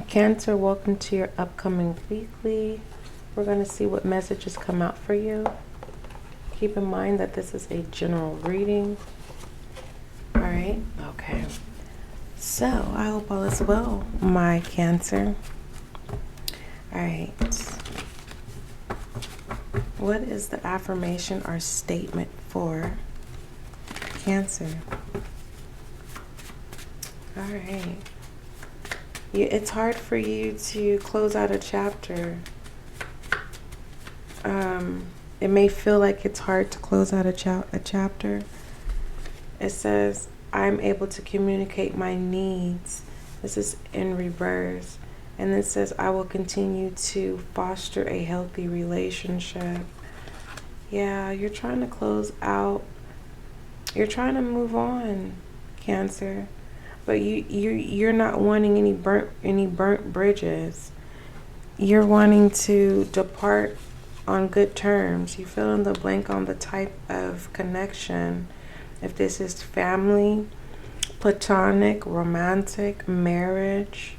Cancer, welcome to your upcoming weekly. We're going to see what messages come out for you. Keep in mind that this is a general reading. All right. Okay. So I hope all is well, my Cancer. All right. What is the affirmation or statement for Cancer? All right. It's hard for you to close out a chapter. It may feel like it's hard to close out a chapter. It says, I'm able to communicate my needs. This is in reverse. And it says, I will continue to foster a healthy relationship. Yeah, you're trying to close out. You're trying to move on, Cancer. But you're not wanting any burnt bridges. You're wanting to depart on good terms. You fill in the blank on the type of connection. If this is family, platonic, romantic, marriage.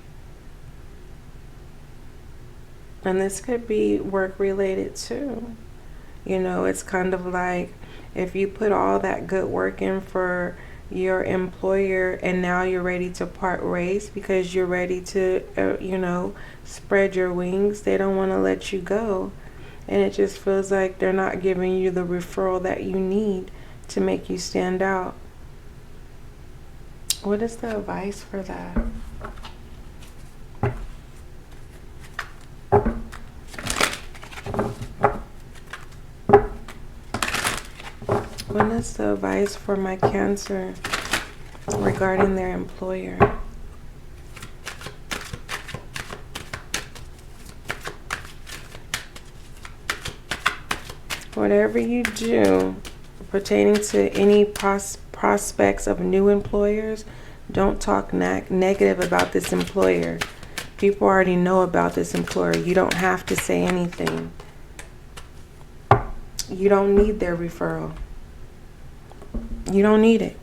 And this could be work related too. You know, it's kind of like if you put all that good work in for your employer and now you're ready to part ways because you're ready to, spread your wings. They don't want to let you go. And it just feels like they're not giving you the referral that you need to make you stand out. What is the advice for that? What is the advice for my Cancer regarding their employer? Whatever you do pertaining to any prospects of new employers, don't talk negative about this employer. People already know about this employer. You don't have to say anything. You don't need their referral. You don't need it.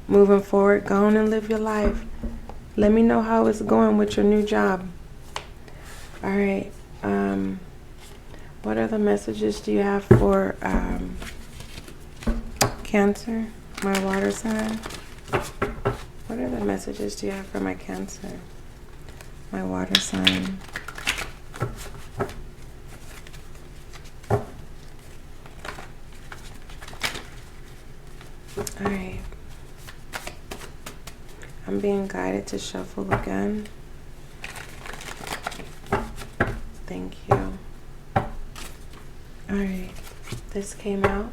Moving forward, go on and live your life. Let me know how it's going with your new job. All right. What other messages do you have for Cancer, my water sign? What other messages do you have for my Cancer, my water sign? All right. I'm being guided to shuffle again. Thank you. All right. This came out.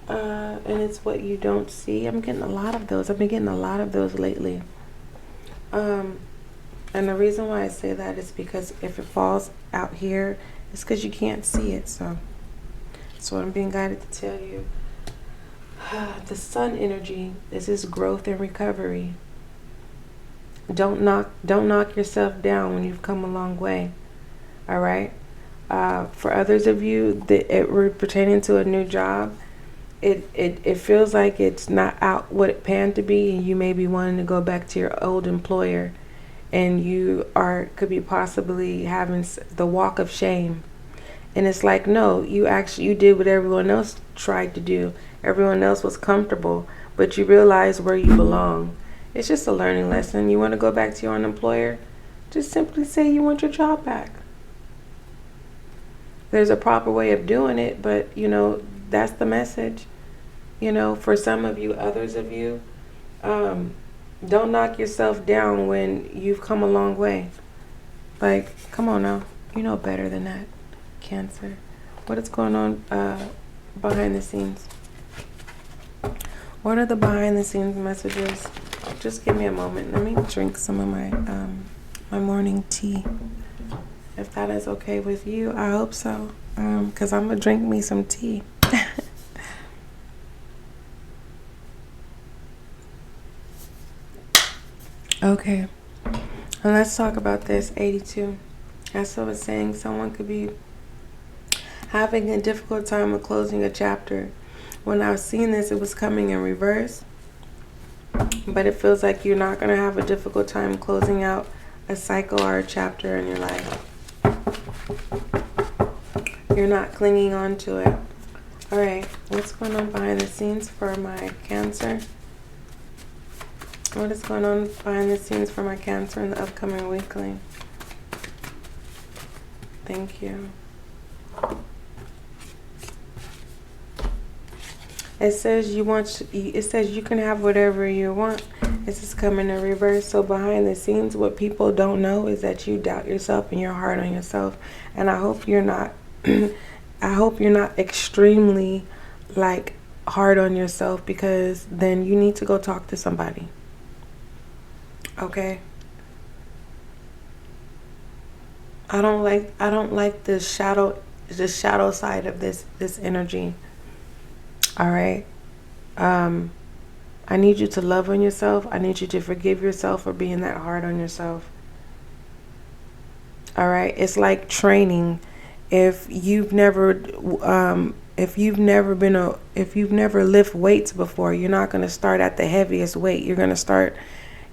And it's what you don't see. I'm getting a lot of those. I've been getting a lot of those lately. And the reason why I say that is because if it falls out here, it's because you can't see it. So that's what I'm being guided to tell you. The sun energy, this is growth and recovery. Don't knock yourself down when you've come a long way. All right. For others of you that pertaining to a new job, it feels like it's not out what it panned to be, and you may be wanting to go back to your old employer, and you could be possibly having the walk of shame. And it's like, no, you did what everyone else tried to do. Everyone else was comfortable, but you realize where you belong. It's just a learning lesson. You want to go back to your own employer? Just simply say you want your job back. There's a proper way of doing it, but, that's the message. For some of you, others of you, don't knock yourself down when you've come a long way. Like, come on now. You know better than that, Cancer. What is going on behind the scenes? What are the behind the scenes messages? Just give me a moment. Let me drink some of my morning tea. If that is okay with you, I hope so. Because I'm going to drink me some tea. Okay. And let's talk about this 82. As I was saying, someone could be having a difficult time with closing a chapter. When I was seeing this, it was coming in reverse. But it feels like you're not going to have a difficult time closing out a cycle or a chapter in your life. You're not clinging on to it. All right, what's going on behind the scenes for my Cancer? What is going on behind the scenes for my Cancer in the upcoming weekly? Thank you. It says you can have whatever you want. This is coming in reverse. So behind the scenes, what people don't know is that you doubt yourself and you're hard on yourself. And I hope you're not I hope you're not extremely like hard on yourself, because then you need to go talk to somebody. Okay? I don't like the shadow side of this energy. All right? I need you to love on yourself. I need you to forgive yourself for being that hard on yourself. All right? It's like training. If you've never lift weights before, you're not going to start at the heaviest weight. You're going to start,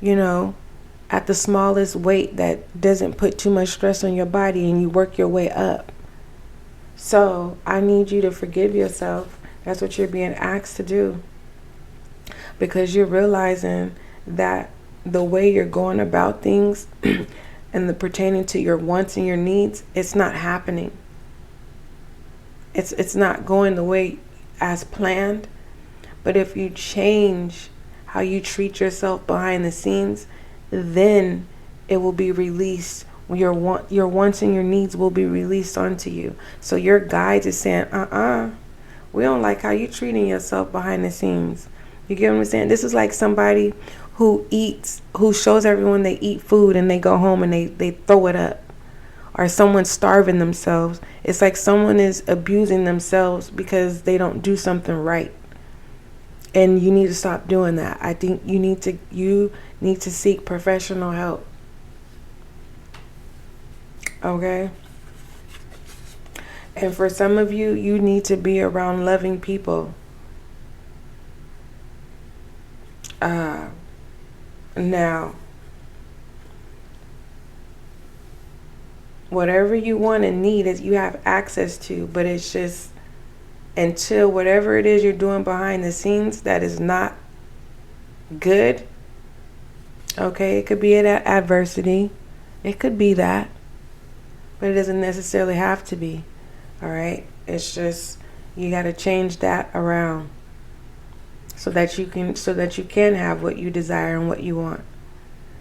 at the smallest weight that doesn't put too much stress on your body, and you work your way up. So I need you to forgive yourself. That's what you're being asked to do, because you're realizing that the way you're going about things and the pertaining to your wants and your needs, it's not happening. It's not going the way as planned. But if you change how you treat yourself behind the scenes, then it will be released. Your wants and your needs will be released onto you. So your guides is saying, we don't like how you treating yourself behind the scenes. You get what I'm saying? This is like somebody who shows everyone they eat food and they go home and they throw it up. Or someone's starving themselves. It's like someone is abusing themselves because they don't do something right. And you need to stop doing that. I think you need to seek professional help. Okay? And for some of you, you need to be around loving people. Now, whatever you want and need is you have access to, but it's just until whatever it is you're doing behind the scenes that is not good. Okay, it could be an adversity. It could be that, but it doesn't necessarily have to be. All right, it's just you got to change that around so that you can have what you desire and what you want,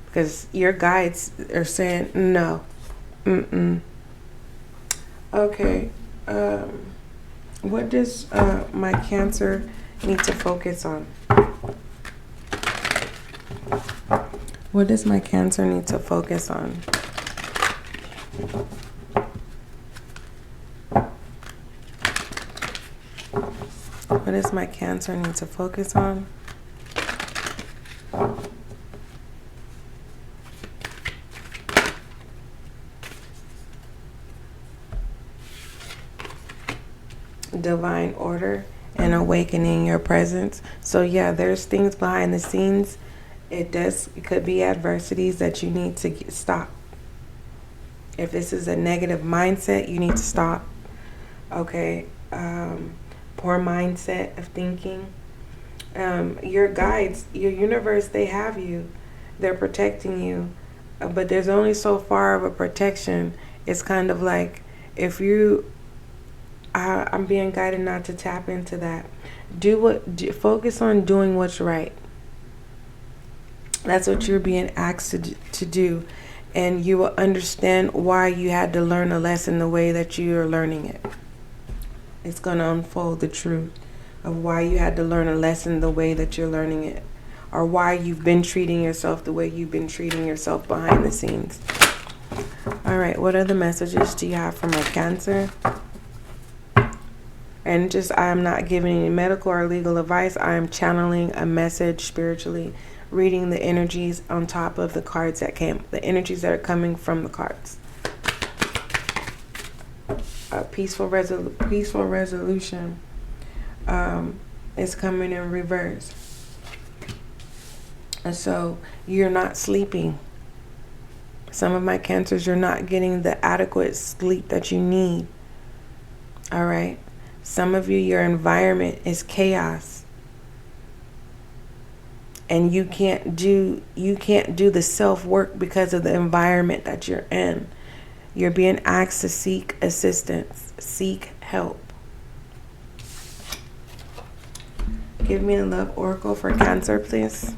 because your guides are saying no. Okay. What does my Cancer need to focus on? What does my Cancer need to focus on? What does my Cancer need to focus on? Divine order and awakening your presence. So yeah, there's things behind the scenes. It could be adversities that you need to stop. If this is a negative mindset, you need to stop. Okay. Poor mindset of thinking. Your guides, your universe, they have you. They're protecting you. But there's only so far of a protection. It's kind of like if I'm being guided not to tap into that. Focus on doing what's right. That's what you're being asked to do. And you will understand why you had to learn a lesson the way that you are learning it. It's going to unfold the truth of why you had to learn a lesson the way that you're learning it. Or why you've been treating yourself the way you've been treating yourself behind the scenes. All right, what other messages do you have for my Cancer? And I am not giving any medical or legal advice. I am channeling a message spiritually, reading the energies on top of the cards the energies that are coming from the cards. A peaceful resolution is coming in reverse. And so you're not sleeping. Some of my Cancers, you're not getting the adequate sleep that you need. All right. Some of you, your environment is chaos. And you can't do the self-work because of the environment that you're in. You're being asked to seek assistance, seek help. Give me a love oracle for Cancer, please.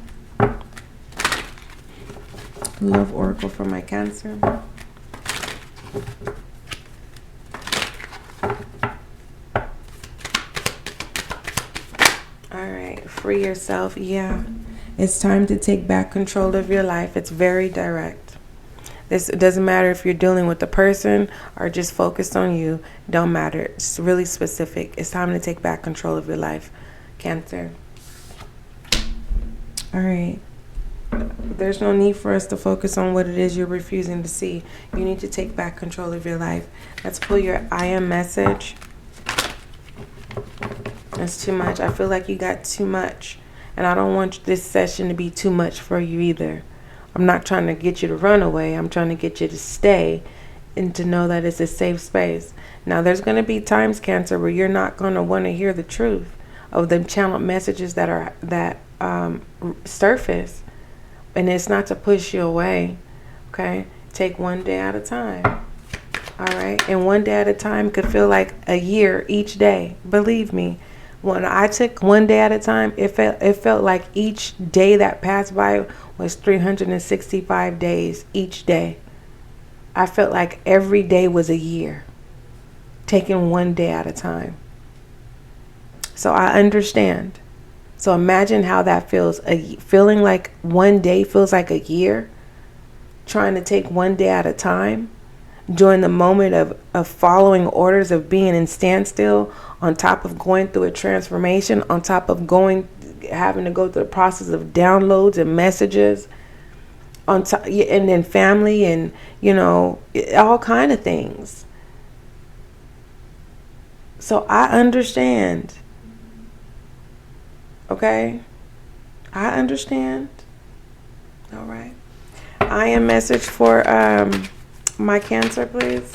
Love oracle for my Cancer. All right, free yourself. Yeah, it's time to take back control of your life. It's very direct. It doesn't matter if you're dealing with a person or just focused on you. Don't matter. It's really specific. It's time to take back control of your life, Cancer. All right. There's no need for us to focus on what it is you're refusing to see. You need to take back control of your life. Let's pull your I am message. That's too much. I feel like you got too much. And I don't want this session to be too much for you either. I'm not trying to get you to run away. I'm trying to get you to stay and to know that it's a safe space. Now, there's going to be times, Cancer, where you're not going to want to hear the truth of the channeled messages that surface. And it's not to push you away, okay? Take one day at a time, all right? And one day at a time could feel like a year each day. Believe me, when I took one day at a time, it felt like each day that passed by was 365 days each day. I felt like every day was a year, taking one day at a time. So I understand. So imagine how that feels, feeling like one day feels like a year, trying to take one day at a time, during the moment of following orders, of being in standstill, on top of going through a transformation, on top of having to go through the process of downloads and messages, on top, and then family and, all kind of things. So I understand. Okay, I understand. All right. I am message for my Cancer, please.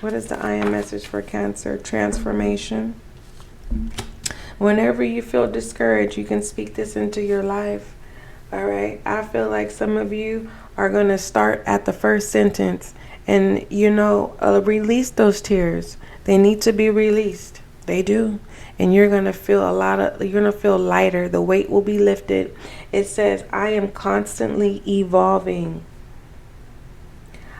What is the I am message for Cancer? Transformation. Whenever you feel discouraged, you can speak this into your life. All right. I feel like some of you are going to start at the first sentence and, release those tears. They need to be released. They do. And you're going to feel you're going to feel lighter. The weight will be lifted. It says, I am constantly evolving.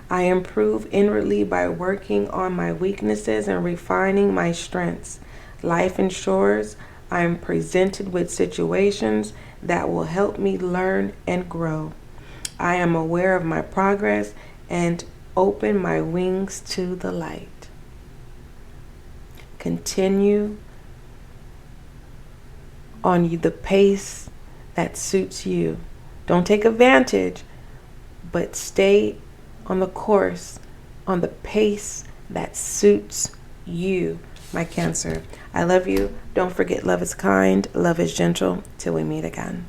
I improve inwardly by working on my weaknesses and refining my strengths. Life ensures I am presented with situations that will help me learn and grow. I am aware of my progress and open my wings to the light. Continue on the pace that suits you. Don't take advantage, but stay on the course, on the pace that suits you, my Cancer. I love you. Don't forget, love is kind, love is gentle. Till we meet again.